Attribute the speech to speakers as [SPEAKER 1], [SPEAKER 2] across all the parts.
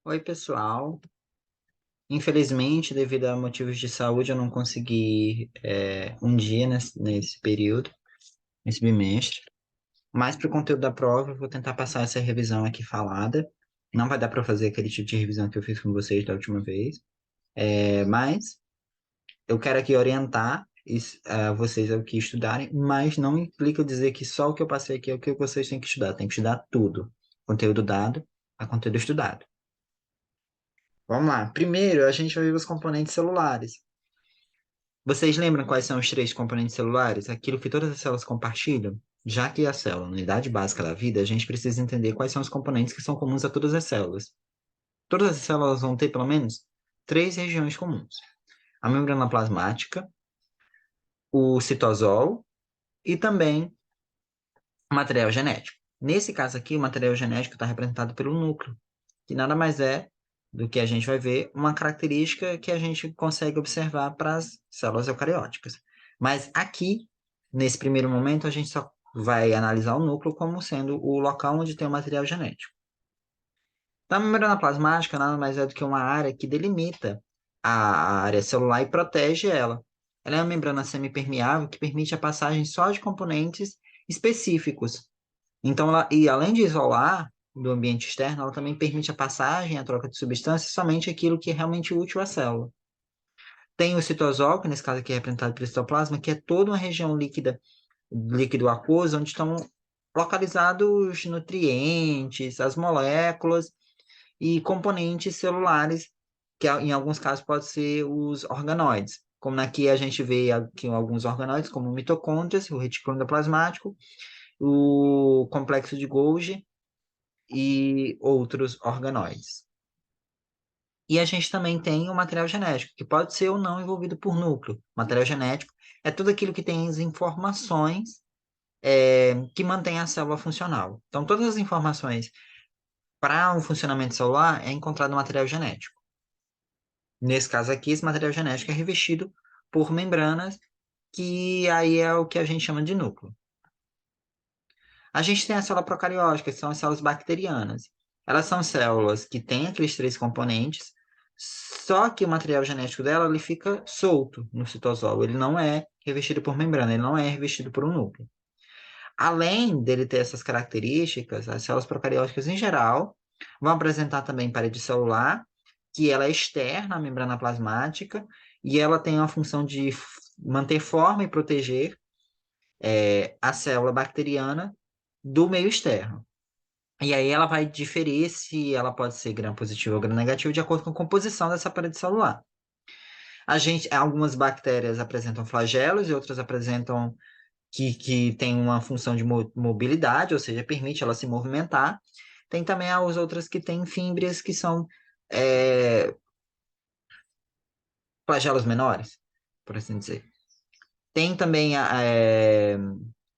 [SPEAKER 1] Oi, pessoal. Infelizmente, devido a motivos de saúde, eu não consegui ir um dia nesse período, nesse bimestre. Mas para o conteúdo da prova, eu vou tentar passar essa revisão aqui falada. Não vai dar para fazer aquele tipo de revisão que eu fiz com vocês da última vez. Mas eu quero aqui orientar vocês ao que estudarem, mas não implica eu dizer que só o que eu passei aqui é o que vocês têm que estudar. Tem que estudar tudo. Conteúdo dado a conteúdo estudado. Vamos lá. Primeiro, a gente vai ver os componentes celulares. Vocês lembram quais são os três componentes celulares? Aquilo que todas as células compartilham? Já que a célula é a unidade básica da vida, a gente precisa entender quais são os componentes que são comuns a todas as células. Todas as células vão ter pelo menos três regiões comuns: a membrana plasmática, o citosol e também o material genético. Nesse caso aqui, o material genético está representado pelo núcleo, que nada mais é do que a gente vai ver uma característica que a gente consegue observar para as células eucarióticas. Mas aqui, nesse primeiro momento, a gente só vai analisar o núcleo como sendo o local onde tem o material genético. Então, a membrana plasmática nada mais é do que uma área que delimita a área celular e protege ela. Ela é uma membrana semipermeável que permite a passagem só de componentes específicos. Então, e além de isolar do ambiente externo, ela também permite a passagem e a troca de substâncias somente aquilo que é realmente útil à célula. Tem o citosol, que nesse caso aqui é representado pelo citoplasma, que é toda uma região líquida, líquido aquoso, onde estão localizados os nutrientes, as moléculas e componentes celulares, que em alguns casos pode ser os organoides. Como aqui a gente vê aqui alguns organoides, como mitocôndrias, o retículo endoplasmático, o complexo de Golgi e outros organoides. E a gente também tem o material genético, que pode ser ou não envolvido por núcleo. O material genético é tudo aquilo que tem as informações que mantém a célula funcional. Então, todas as informações para um funcionamento celular é encontrado no material genético. Nesse caso aqui, esse material genético é revestido por membranas, que aí é o que a gente chama de núcleo. A gente tem a célula procariótica, que são as células bacterianas. Elas são células que têm aqueles três componentes, só que o material genético dela ele fica solto no citosol. Ele não é revestido por membrana, ele não é revestido por um núcleo. Além dele ter essas características, as células procarióticas em geral vão apresentar também parede celular, que ela é externa à membrana plasmática, e ela tem a função de manter forma e proteger a célula bacteriana do meio externo. E aí ela vai diferir se ela pode ser gram-positivo ou gram-negativo de acordo com a composição dessa parede celular. Algumas bactérias apresentam flagelos e outras apresentam que tem uma função de mobilidade, ou seja, permite ela se movimentar. Tem também as outras que têm fímbrias que são é, flagelos menores, por assim dizer. Tem também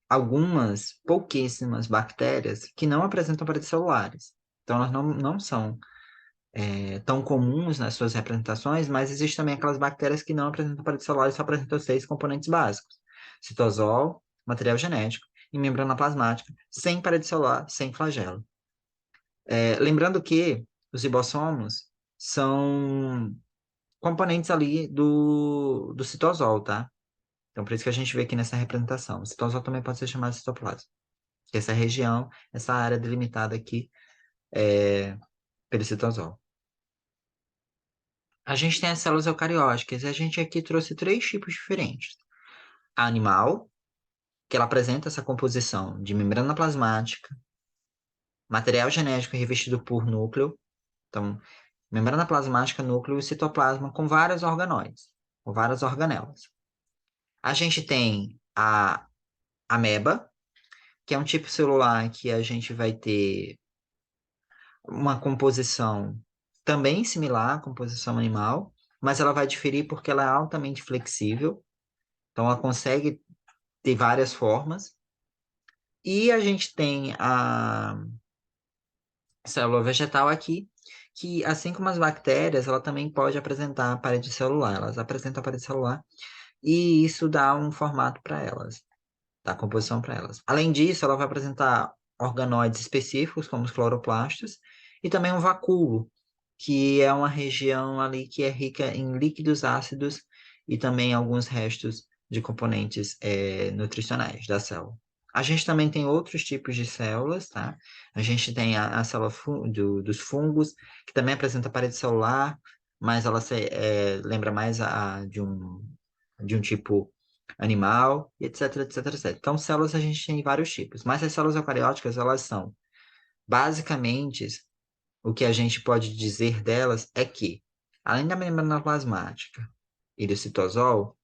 [SPEAKER 1] algumas pouquíssimas bactérias que não apresentam paredes celulares. Então, elas não são tão comuns nas suas representações, mas existem também aquelas bactérias que não apresentam paredes celulares, só apresentam seis componentes básicos: citosol, material genético e membrana plasmática, sem parede celular, sem flagelo. Lembrando que os ribossomos são componentes ali do citosol, tá? Então, por isso que a gente vê aqui nessa representação. O citosol também pode ser chamado de citoplasma. Essa região, essa área delimitada aqui pelo citosol. A gente tem as células eucarióticas e a gente aqui trouxe três tipos diferentes. A animal, que ela apresenta essa composição de membrana plasmática, material genético revestido por núcleo, então, membrana plasmática, núcleo e citoplasma com vários organoides, com várias organelas. A gente tem a ameba, que é um tipo celular que a gente vai ter uma composição também similar à composição animal, mas ela vai diferir porque ela é altamente flexível, então ela consegue ter várias formas. E a gente tem a célula vegetal aqui, que assim como as bactérias, ela também pode apresentar parede celular. Elas apresentam a parede celular e isso dá um formato para elas, dá composição para elas. Além disso, ela vai apresentar organoides específicos, como os cloroplastos, e também um vacúolo, que é uma região ali que é rica em líquidos ácidos e também alguns restos de componentes nutricionais da célula. A gente também tem outros tipos de células, tá? A gente tem a célula dos fungos, que também apresenta parede celular, mas ela lembra mais de um tipo animal, etc, etc, etc. Então, células a gente tem vários tipos, mas as células eucarióticas, elas são basicamente o que a gente pode dizer delas é que, além da membrana plasmática e do citosol,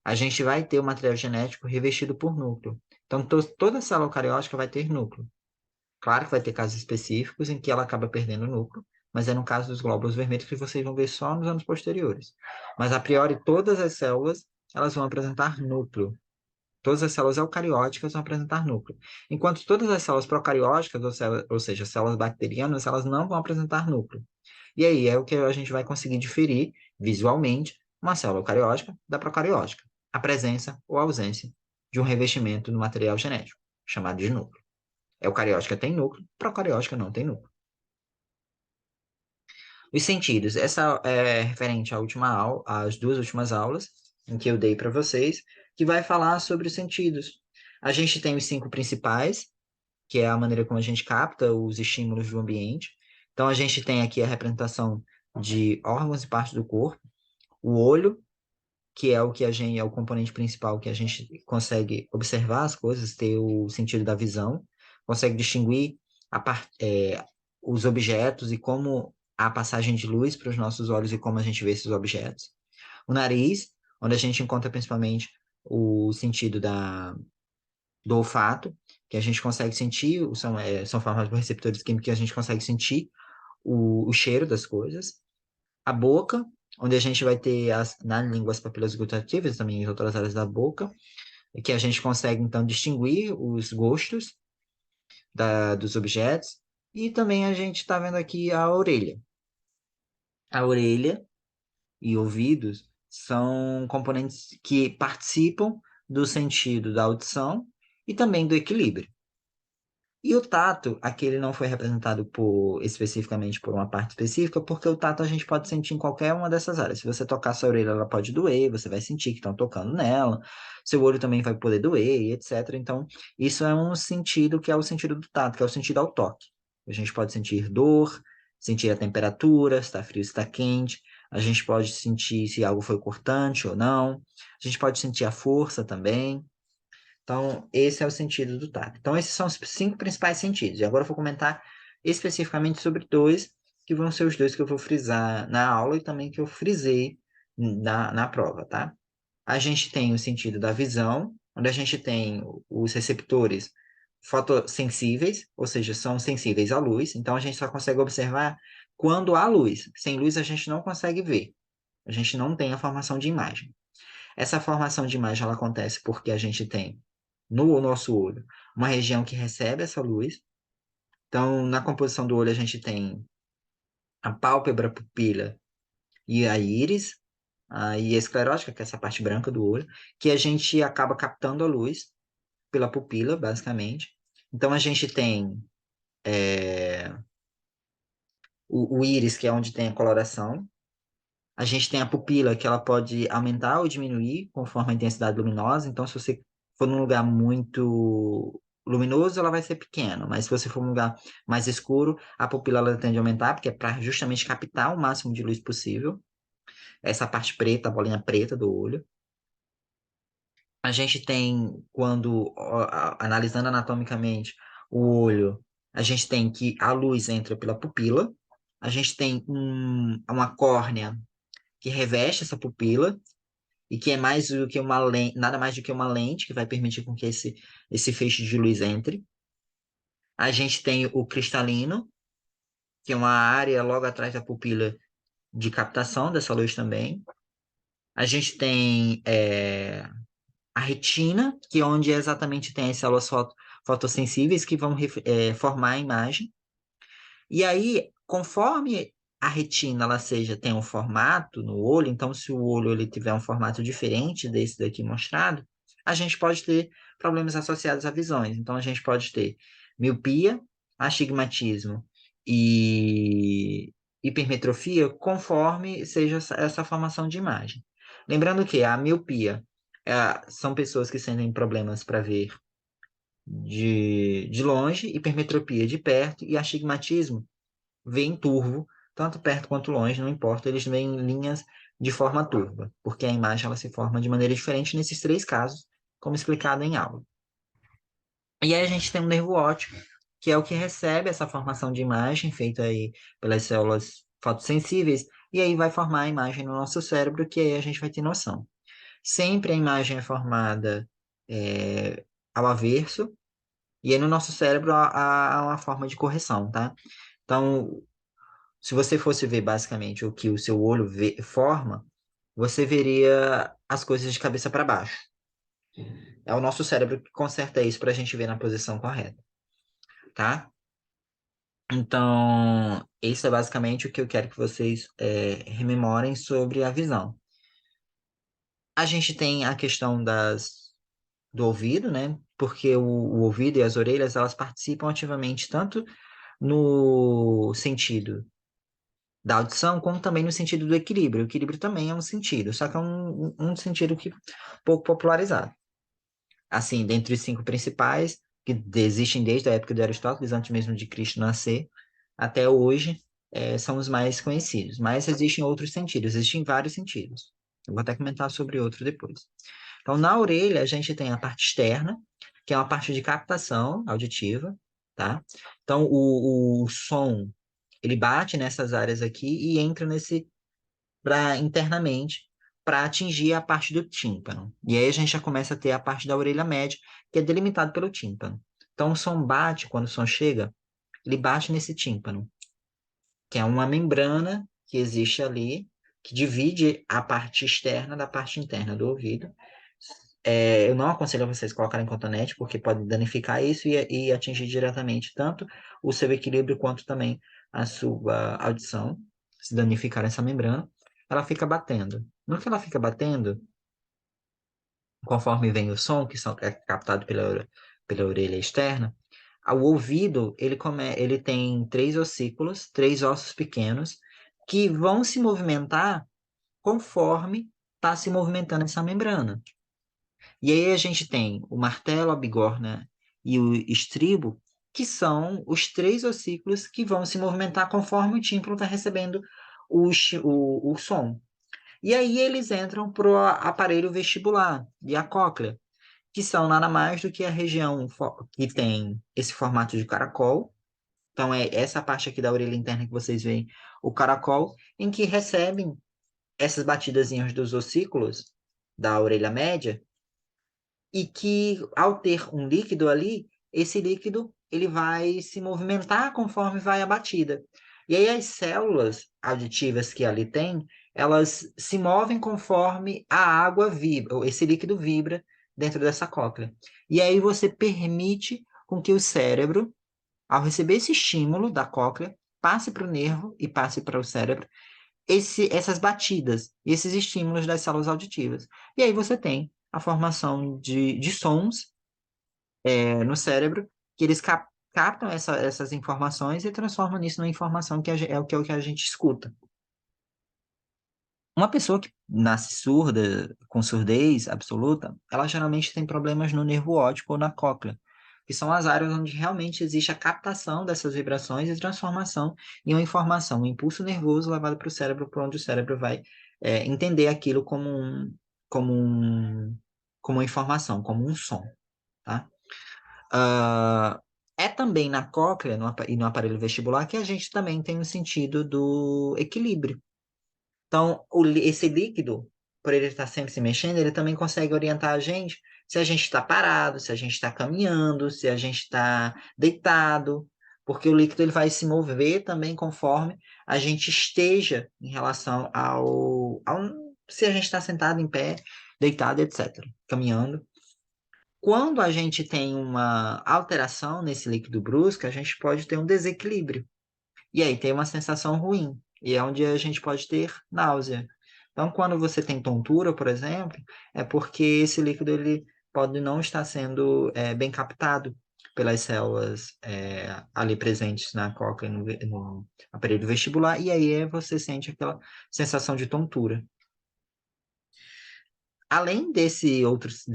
[SPEAKER 1] a gente vai ter o material genético revestido por núcleo. Então, toda célula eucariótica vai ter núcleo. Claro que vai ter casos específicos em que ela acaba perdendo o núcleo, mas é no caso dos glóbulos vermelhos que vocês vão ver só nos anos posteriores. Mas, a priori, todas as células, elas vão apresentar núcleo. Todas as células eucarióticas vão apresentar núcleo, enquanto todas as células procarióticas, ou seja, células bacterianas, elas não vão apresentar núcleo. E aí é o que a gente vai conseguir diferir visualmente uma célula eucariótica da procariótica, a presença ou ausência de um revestimento no material genético, chamado de núcleo. Eucariótica tem núcleo, procariótica não tem núcleo. Os sentidos, essa é referente à última aula, às duas últimas aulas em que eu dei para vocês, que vai falar sobre os sentidos. A gente tem os cinco principais, que é a maneira como a gente capta os estímulos do ambiente. Então, a gente tem aqui a representação de órgãos e partes do corpo, o olho, que é o que a gente é o componente principal que a gente consegue observar as coisas, ter o sentido da visão, consegue distinguir os objetos e como a passagem de luz para os nossos olhos e como a gente vê esses objetos. O nariz, onde a gente encontra principalmente o sentido do olfato, que a gente consegue sentir, são formas de receptores químicos que a gente consegue sentir o cheiro das coisas. A boca, onde a gente vai ter na língua as papilas gustativas, também em outras áreas da boca, que a gente consegue, então, distinguir os gostos dos objetos. E também a gente está vendo aqui a orelha. A orelha e ouvidos são componentes que participam do sentido da audição e também do equilíbrio. E o tato, aqui ele não foi representado especificamente por uma parte específica, porque o tato a gente pode sentir em qualquer uma dessas áreas. Se você tocar sua orelha, ela pode doer, você vai sentir que estão tocando nela, seu olho também vai poder doer, etc. Então, isso é um sentido que é o sentido do tato, que é o sentido ao toque. A gente pode sentir dor, sentir a temperatura, se está frio, se está quente. A gente pode sentir se algo foi cortante ou não. A gente pode sentir a força também. Então, esse é o sentido do tato. Então, esses são os cinco principais sentidos. E agora eu vou comentar especificamente sobre dois, que vão ser os dois que eu vou frisar na aula e também que eu frisei na prova, tá? A gente tem o sentido da visão, onde a gente tem os receptores fotossensíveis, ou seja, são sensíveis à luz. Então, a gente só consegue observar quando há luz. Sem luz, a gente não consegue ver. A gente não tem a formação de imagem. Essa formação de imagem ela acontece porque a gente tem no nosso olho uma região que recebe essa luz. Então, na composição do olho, a gente tem a pálpebra, a pupila e a íris, e a esclerótica, que é essa parte branca do olho, que a gente acaba captando a luz pela pupila, basicamente. Então, a gente tem o íris, que é onde tem a coloração. A gente tem a pupila, que ela pode aumentar ou diminuir conforme a intensidade luminosa. Então, se você for num lugar muito luminoso, ela vai ser pequena. Mas se você for num lugar mais escuro, a pupila ela tende a aumentar, porque é para justamente captar o máximo de luz possível. Essa parte preta, a bolinha preta do olho. A gente tem, analisando anatomicamente o olho, a gente tem que a luz entra pela pupila. A gente tem uma córnea que reveste essa pupila e que é mais do que uma lente, nada mais do que uma lente que vai permitir com que esse feixe de luz entre. A gente tem o cristalino, que é uma área logo atrás da pupila de captação dessa luz também. A gente tem a retina, que é onde exatamente tem as células fotossensíveis que vão formar a imagem. E aí, conforme a retina tem um formato no olho, então se o olho ele tiver um formato diferente desse daqui mostrado, a gente pode ter problemas associados a visões. Então a gente pode ter miopia, astigmatismo e, hipermetrofia conforme seja essa formação de imagem. Lembrando que a miopia são pessoas que sentem problemas para ver de longe, hipermetropia de perto e astigmatismo vê em turvo, tanto perto quanto longe, não importa, eles veem linhas de forma turva, porque a imagem ela se forma de maneira diferente nesses três casos, como explicado em aula. E aí a gente tem um nervo óptico, que é o que recebe essa formação de imagem feita aí pelas células fotossensíveis, e aí vai formar a imagem no nosso cérebro, que aí a gente vai ter noção. Sempre a imagem é formada ao avesso, e aí no nosso cérebro há uma forma de correção, tá? Então, se você fosse ver basicamente o que o seu olho forma, você veria as coisas de cabeça para baixo. É o nosso cérebro que conserta isso para a gente ver na posição correta, tá? Então, isso é basicamente o que eu quero que vocês rememorem sobre a visão. A gente tem a questão do ouvido, né? Porque o ouvido e as orelhas, elas participam ativamente tanto no sentido da audição, como também no sentido do equilíbrio. O equilíbrio também é um sentido, só que é um sentido que pouco popularizado. Assim, dentre os cinco principais, que existem desde a época de Aristóteles, antes mesmo de Cristo nascer, até hoje, são os mais conhecidos. Mas existem outros sentidos, existem vários sentidos. Eu vou até comentar sobre outro depois. Então, na orelha, a gente tem a parte externa, que é uma parte de captação auditiva, tá? Então, o som, ele bate nessas áreas aqui e entra internamente para atingir a parte do tímpano. E aí a gente já começa a ter a parte da orelha média, que é delimitado pelo tímpano. Então, o som bate, quando o som chega, ele bate nesse tímpano, que é uma membrana que existe ali, que divide a parte externa da parte interna do ouvido. Eu não aconselho vocês colocarem cotonete, porque pode danificar isso e atingir diretamente tanto o seu equilíbrio quanto também a sua audição, se danificar essa membrana. Ela fica batendo. No que ela fica batendo, conforme vem o som, é captado pela orelha externa, o ouvido ele tem três ossículos, três ossos pequenos, que vão se movimentar conforme está se movimentando essa membrana. E aí a gente tem o martelo, a bigorna e o estribo, que são os três ossículos que vão se movimentar conforme o tímpano está recebendo o som. E aí eles entram para o aparelho vestibular e a cóclea, que são nada mais do que a região que tem esse formato de caracol. Então é essa parte aqui da orelha interna que vocês veem, o caracol, em que recebem essas batidazinhas dos ossículos da orelha média e que ao ter um líquido ali, esse líquido ele vai se movimentar conforme vai a batida. E aí as células auditivas que ali tem, elas se movem conforme a água vibra, ou esse líquido vibra dentro dessa cóclea. E aí você permite com que o cérebro, ao receber esse estímulo da cóclea, passe para o nervo e passe para o cérebro essas batidas, esses estímulos das células auditivas. E aí você tem a formação de sons no cérebro, que eles captam essas informações e transformam nisso numa informação é o que a gente escuta. Uma pessoa que nasce surda, com surdez absoluta, ela geralmente tem problemas no nervo óptico ou na cóclea, que são as áreas onde realmente existe a captação dessas vibrações e transformação em uma informação, um impulso nervoso levado para o cérebro, por onde o cérebro vai entender aquilo como um, como uma informação, como um som, tá? Ah, é também na cóclea e no aparelho vestibular que a gente também tem o sentido do equilíbrio. Então, esse líquido, por ele estar sempre se mexendo, ele também consegue orientar a gente se a gente está parado, se a gente está caminhando, se a gente está deitado, porque o líquido ele vai se mover também conforme a gente esteja em relação se a gente está sentado em pé, deitado, etc., caminhando. Quando a gente tem uma alteração nesse líquido brusco, a gente pode ter um desequilíbrio. E aí tem uma sensação ruim. E é onde a gente pode ter náusea. Então, quando você tem tontura, por exemplo, é porque esse líquido ele pode não estar sendo bem captado. pelas células ali presentes na cóclea no aparelho vestibular, e aí você sente aquela sensação de tontura. Além desse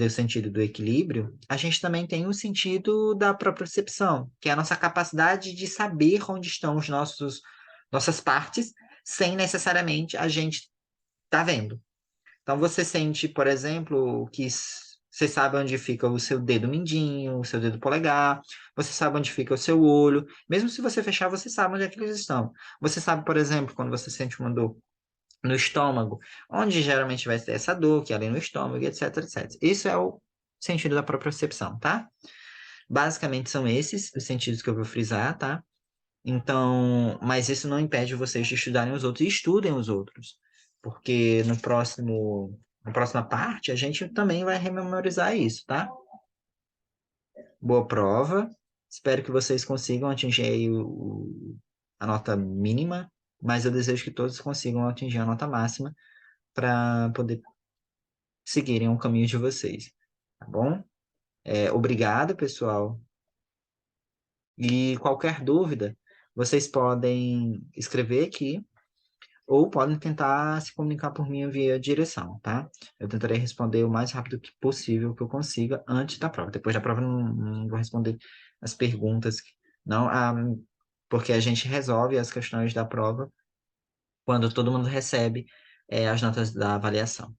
[SPEAKER 1] sentido do equilíbrio, a gente também tem o sentido da propriocepção, que é a nossa capacidade de saber onde estão nossas partes, sem necessariamente a gente estar vendo. Então você sente, por exemplo, que você sabe onde fica o seu dedo mindinho, o seu dedo polegar, você sabe onde fica o seu olho. Mesmo se você fechar, você sabe onde é que eles estão. Você sabe, por exemplo, quando você sente uma dor no estômago, onde geralmente vai ter essa dor, que é ali no estômago, etc, etc. Isso é o sentido da propriocepção, tá? Basicamente são esses os sentidos que eu vou frisar, tá? Então, mas isso não impede vocês de estudarem os outros, e estudem os outros, porque na próxima parte, a gente também vai rememorizar isso, tá? Boa prova. Espero que vocês consigam atingir aí a nota mínima, mas eu desejo que todos consigam atingir a nota máxima para poder seguirem o caminho de vocês, tá bom? Obrigado, pessoal. E qualquer dúvida, vocês podem escrever aqui ou podem tentar se comunicar por mim via direção, tá? Eu tentarei responder o mais rápido que possível que eu consiga antes da prova. Depois da prova, não vou responder as perguntas, não, porque a gente resolve as questões da prova quando todo mundo recebe as notas da avaliação.